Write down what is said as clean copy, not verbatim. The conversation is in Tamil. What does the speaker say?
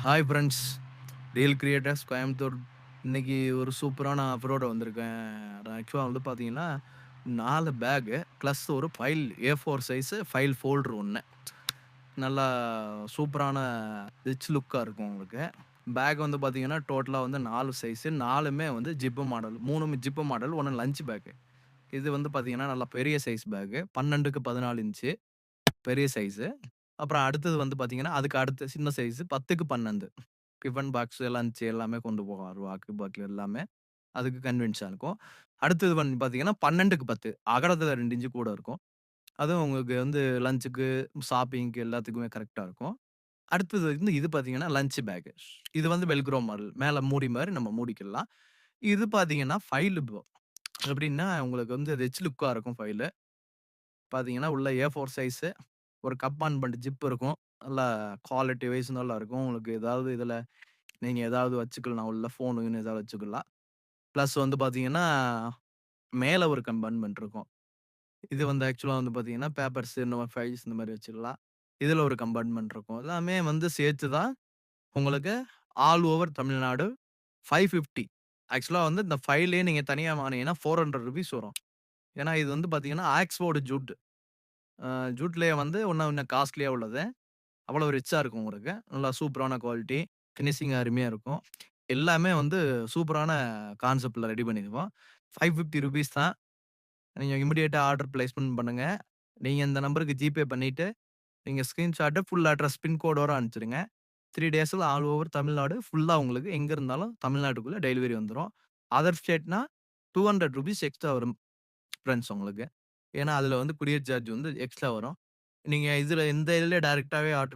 Hi friends. Reel creators Coimbatore. இன்னைக்கு ஒரு சூப்பரான ஆஃபரோட வந்திருக்கேன். ஆக்சுவலா வந்து பார்த்தீங்கன்னா, 4 பேகு ப்ளஸ் ஒரு file A4 size file folder 1. நல்லா சூப்பரான ரிச் லுக்கா இருக்கும் உங்களுக்கு. பேக் வந்து பார்த்தீங்கன்னா, டோட்டலா வந்து 4 சைஸு. 4மே வந்து zip model. 3 zip model, 1 lunch bag. இது வந்து பார்த்தீங்கன்னா, நல்லா பெரிய சைஸ் பேகு. 12க்கு 14 இன்ச்சு பெரிய சைஸு. அப்புறம் அடுத்தது வந்து பார்த்தீங்கன்னா, அதுக்கு அடுத்து சின்ன சைஸு 10க்கு 12. டிஃபன் பாக்ஸ், லஞ்ச் எல்லாமே கொண்டு போகலாம். வாக்கு பாட்டில் எல்லாமே. அதுக்கு கன்வீனியன்ஸா இருக்கும். அடுத்தது வந்து பார்த்தீங்கன்னா, 12க்கு 10 அகலத்துல 2 இன்ச் கூட இருக்கும். அதுவும் உங்களுக்கு வந்து லஞ்சுக்கு, ஷாப்பிங்க்கு எல்லாத்துக்குமே கரெக்ட்டா இருக்கும். அடுத்தது வந்து இது பார்த்தீங்கன்னா, லஞ்ச் பேக். இது வந்து வெல்க்ரோ மாடல். மேல மூடி மாரி நம்ம மூடிக்கலாம். இது பார்த்தீங்கன்னா, ஃபைல் ப்ரோ. எப்படின்னா, உங்களுக்கு வந்து ரிச் லுக்கா இருக்கும் ஃபைலு. பார்த்தீங்கன்னா, உள்ள A4 சைஸு ஒரு கம்பார்ட்மெண்ட் ஜிப் இருக்கும். நல்லா குவாலிட்டி வைஸ் நல்லா இருக்கும். உங்களுக்கு ஏதாவது இதுல நீங்க ஏதாவது வச்சுக்கலாம். உள்ள ஃபோனு கீனு ஏதாவது வச்சுக்கலாம். பிளஸ் வந்து பார்த்தீங்கன்னா, மேல ஒரு கம்பார்ட்மெண்ட் இருக்கும். இது வந்து ஆக்சுவலா வந்து பார்த்தீங்கன்னா, பேப்பர்ஸ் இந்த மாரி ஃபைல்ஸ் இந்த மாரி வச்சுக்கலாம். இதுல ஒரு கம்பார்ட்மெண்ட் இருக்கும். எல்லாமே வந்து சேர்த்து தான் உங்களுக்கு ஆல் ஓவர் தமிழ்நாடு 550. ஆக்சுவலா வந்து இந்த ஃபைலே நீங்க தனியா வாங்குனீங்கன்னா ₹400 வரும். ஏன்னா இது வந்து பார்த்தீங்கன்னா, ஆக்ஸ்ஃபோர்டு ஜூட். அ ஜூட்லயே வந்து இன்னும் காஸ்ட்லியா உள்ளது. அவ்வளோ ரிச்சா இருக்கும் உங்களுக்கு. நல்லா சூப்பரான குவாலிட்டி. ஃபினிஷிங் அருமையா இருக்கும். எல்லாமே வந்து சூப்பரான கான்செப்ட்ல ரெடி பண்ணியிருக்கோம். ₹550 தான். நீங்க இமிடியேட்டா ஆர்டர் பிளேஸ்மென்ட் பண்ணுங்க. நீங்க இந்த நம்பருக்கு ஜிபே பண்ணிட்டு, நீங்க ஸ்கிரீன்ஷாட் ஃபுல் அட்ரஸ் பின் கோடோட அனுப்பிச்சுருங்க. 3 டேஸ்ல ஆல் ஓவர் தமிழ்நாடு ஃபுல்லா உங்களுக்கு எங்க இருந்தாலும் தமிழ்நாட்டுக்குள்ள டெலிவரி வந்துரும். அதர் ஸ்டேட்னா ₹200 எக்ஸ்ட்ரா வரும் ஃபிரெண்ட்ஸ் உங்களுக்கு. ஏன்னா, அதுல வந்து கொரியர் சார்ஜ் வந்து எக்ஸ்ட்ரா வரும். நீங்க இதுல இந்த இதுல டைரக்ட்டாவே ஆர்டர்